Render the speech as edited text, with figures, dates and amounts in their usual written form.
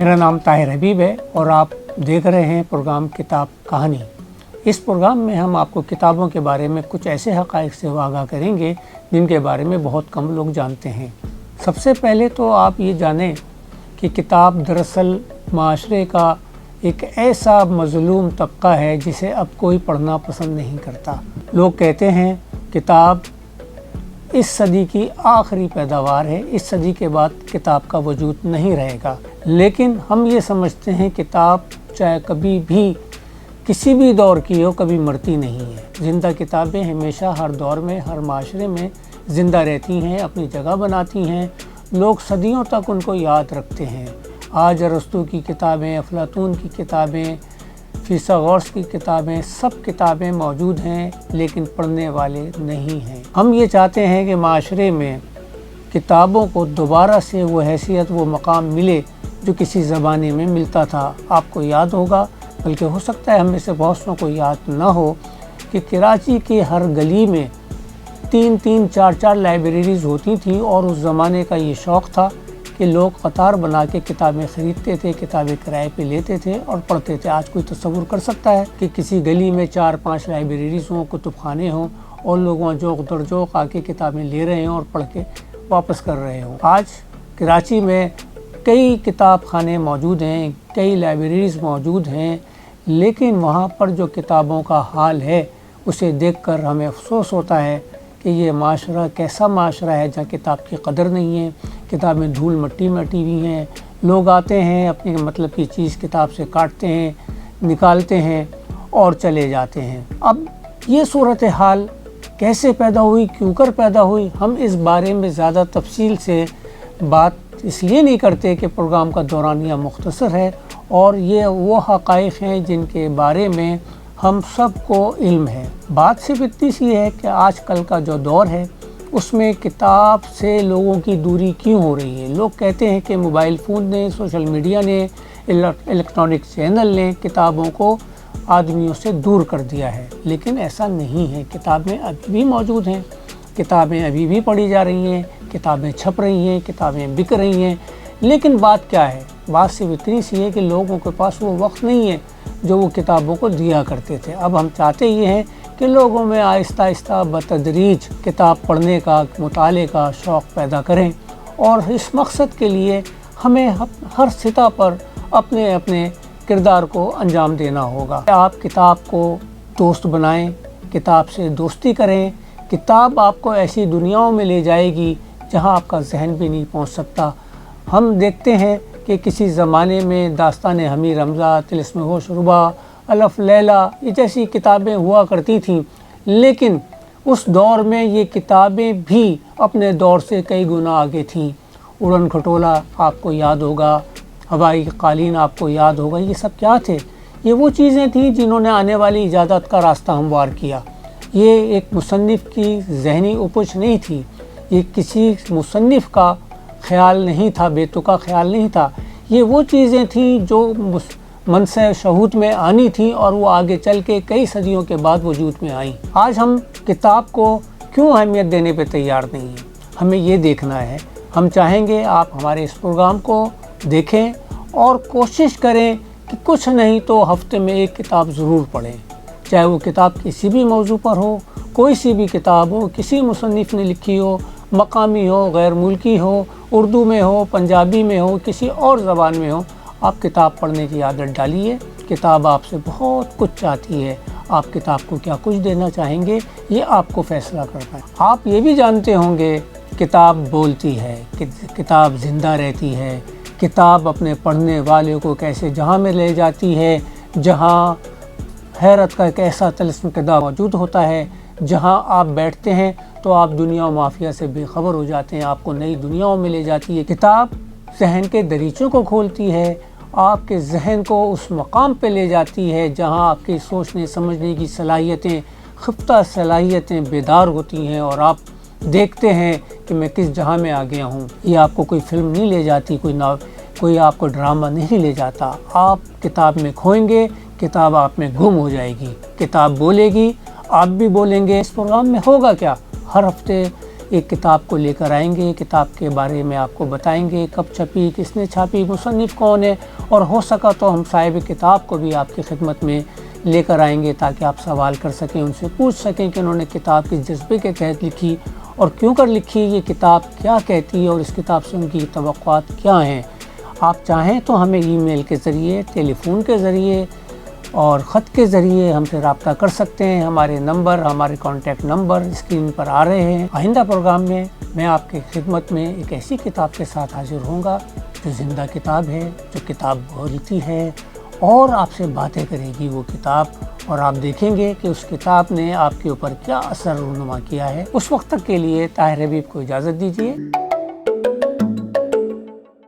मेरा नाम ताहिर हबीब है और आप देख रहे हैं प्रोग्राम किताब कहानी। इस प्रोग्राम में हम आपको किताबों के बारे में कुछ ऐसे हक़ाइक़ से आगाह करेंगे जिनके बारे में बहुत कम लोग जानते हैं। सबसे पहले तो आप ये जानें कि किताब दरअसल माशरे का एक ऐसा मज़लूम तबका है जिसे अब कोई पढ़ना पसंद नहीं करता। लोग कहते हैं किताब इस सदी की आखिरी पैदावार है, इस सदी के बाद किताब का वजूद नहीं रहेगा। लेकिन हम ये समझते हैं किताब चाहे कभी भी किसी भी दौर की हो, कभी मरती नहीं है। ज़िंदा किताबें हमेशा हर दौर में, हर माशरे में ज़िंदा रहती हैं, अपनी जगह बनाती हैं। लोग सदियों तक उनको याद रखते हैं। आज अरस्तू की किताबें, अफलातून की किताबें, फिसागोरस की किताबें, सब किताबें मौजूद हैं लेकिन पढ़ने वाले नहीं हैं। हम ये चाहते हैं कि माशरे में किताबों को दोबारा से वो हैसियत, वो मकाम मिले जो किसी ज़माने में मिलता था। आपको याद होगा, बल्कि हो सकता है हम में से बहुत सौ को याद ना हो, कि कराची की हर गली में 3-3, 4-4 लाइब्रेरीज़ होती थी और उस ज़माने का ये शौक़ था कि लोग कतार बना के किताबें ख़रीदते थे, किताबें किराए पे लेते थे और पढ़ते थे। आज कोई तसव्वुर कर सकता है कि किसी गली में 4-5 लाइब्रेरीज़ हों, कुतुबखाने हों और लोग वहाँ जोक दर जोक आके किताबें ले रहे हों और पढ़ के वापस कर रहे हों। आज कराची में कई किताब खाने मौजूद हैं, कई लाइब्रेरीज़ मौजूद हैं, लेकिन वहाँ पर जो किताबों का हाल है उसे देखकर हमें अफसोस होता है कि ये माशरा कैसा माशरा है जहाँ किताब की कदर नहीं है। किताबें धूल मट्टी में अटी हुई हैं। लोग आते हैं, अपनी मतलब की चीज़ किताब से काटते हैं, निकालते हैं और चले जाते हैं। अब ये सूरत हाल कैसे पैदा हुई, क्यों कर पैदा हुई, हम इस बारे में ज़्यादा तफसील से बात इसलिए नहीं करते कि प्रोग्राम का दौरानिया मुख्तसर है और ये वो हक़ाइक़ हैं जिनके बारे में हम सब को इल्म है। बात सिर्फ इतनी सी है कि आजकल का जो दौर है उसमें किताब से लोगों की दूरी क्यों हो रही है। लोग कहते हैं कि मोबाइल फ़ोन ने, सोशल मीडिया ने, इलेक्ट्रॉनिक चैनल ने किताबों को आदमियों से दूर कर दिया है, लेकिन ऐसा नहीं है। किताबें अभी भी मौजूद हैं, किताबें अभी भी पढ़ी जा रही हैं, किताबें छप रही हैं, किताबें बिक रही हैं। लेकिन बात क्या है, बात सिर्फ इतनी सी है कि लोगों के पास वो वक्त नहीं है जो वो किताबों को दिया करते थे। अब हम चाहते ये हैं कि लोगों में आहिस्ता आहिस्ता बतदरीज किताब पढ़ने का, मुताले का शौक़ पैदा करें और इस मकसद के लिए हमें हर सतह पर अपने अपने किरदार को अंजाम देना होगा। आप किताब को दोस्त बनाएं, किताब से दोस्ती करें। किताब आपको ऐसी दुनियाओं में ले जाएगी जहां आपका जहन भी नहीं पहुंच सकता। हम देखते हैं कि किसी ज़माने में दास्तान हमीर रमज़ा, तिलिस्म होश रुबा, अलफ लैला, ये जैसी किताबें हुआ करती थीं, लेकिन उस दौर में ये किताबें भी अपने दौर से कई गुना आगे थीं। उड़न खटोला आपको याद होगा, हवाई कालीन आपको याद होगा। ये सब क्या थे? ये वो चीज़ें थीं जिन्होंने आने वाली इजाज़त का रास्ता हमवार किया। ये एक मुसन्निफ़ की ज़हनी उपज नहीं थी, ये किसी मुसन्निफ़ का ख़्याल नहीं था, बेतुका ख़्याल नहीं था। ये वो चीज़ें थीं जो मनसे शहूद में आनी थी और वो आगे चल के कई सदियों के बाद वजूद में आई। आज हम किताब को क्यों अहमियत देने पे तैयार नहीं हैं, हमें ये देखना है। हम चाहेंगे आप हमारे इस प्रोग्राम को देखें और कोशिश करें कि कुछ नहीं तो हफ्ते में एक किताब ज़रूर पढ़ें, चाहे वो किताब किसी भी मौजू पर हो, कोई सी भी किताब हो, किसी मुसन्निफ़ ने लिखी हो, मकामी हो, गैर मुल्की हो, उर्दू में हो, पंजाबी में हो, किसी और ज़बान में हो। आप किताब पढ़ने की आदत डालिए। किताब आपसे बहुत कुछ चाहती है। आप किताब को क्या कुछ देना चाहेंगे, ये आपको फ़ैसला करना है। आप ये भी जानते होंगे किताब बोलती है, किताब ज़िंदा रहती है। किताब अपने पढ़ने वाले को कैसे जहाँ में ले जाती है, जहाँ हैरत का एक ऐसा तिलिस्म किरदार मौजूद होता है, जहाँ आप बैठते हैं तो आप दुनिया माफिया से बेखबर हो जाते हैं, आपको नई दुनियाओं में ले जाती है। किताब जहन के दरीचों को खोलती है, आपके जहन को उस मकाम पे ले जाती है जहाँ आपकी सोचने समझने की सलाहियतें, खिफ्ता सलाहियतें बेदार होती हैं और आप देखते हैं कि मैं किस जहाँ में आ गया हूँ। ये आपको कोई फिल्म नहीं ले जाती, कोई आपको ड्रामा नहीं ले जाता। आप किताब में खोएंगे, किताब आप में गुम हो जाएगी। किताब बोलेगी, आप भी बोलेंगे। इस प्रोग्राम में होगा क्या, हर हफ्ते ایک کتاب کو لے کر آئیں گے، کتاب کے بارے میں آپ کو بتائیں گے، کب چھپی، کس نے چھاپی، مصنف کون ہے، اور ہو سکا تو ہم صاحب کتاب کو بھی آپ کی خدمت میں لے کر آئیں گے تاکہ آپ سوال کر سکیں، ان سے پوچھ سکیں کہ انہوں نے کتاب کس جذبے کے تحت لکھی اور کیوں کر لکھی، یہ کتاب کیا کہتی ہے اور اس کتاب سے ان کی توقعات کیا ہیں۔ آپ چاہیں تو ہمیں ای میل کے ذریعے، ٹیلی فون کے ذریعے اور خط کے ذریعے ہم سے رابطہ کر سکتے ہیں۔ ہمارے نمبر، ہمارے کانٹیکٹ نمبر اسکرین پر آ رہے ہیں۔ آئندہ پروگرام میں میں آپ کی خدمت میں ایک ایسی کتاب کے ساتھ حاضر ہوں گا جو زندہ کتاب ہے، جو کتاب بولتی ہے اور آپ سے باتیں کرے گی وہ کتاب، اور آپ دیکھیں گے کہ اس کتاب نے آپ کے اوپر کیا اثر رونما کیا ہے۔ اس وقت تک کے لیے طاہر حبیب کو اجازت دیجیے۔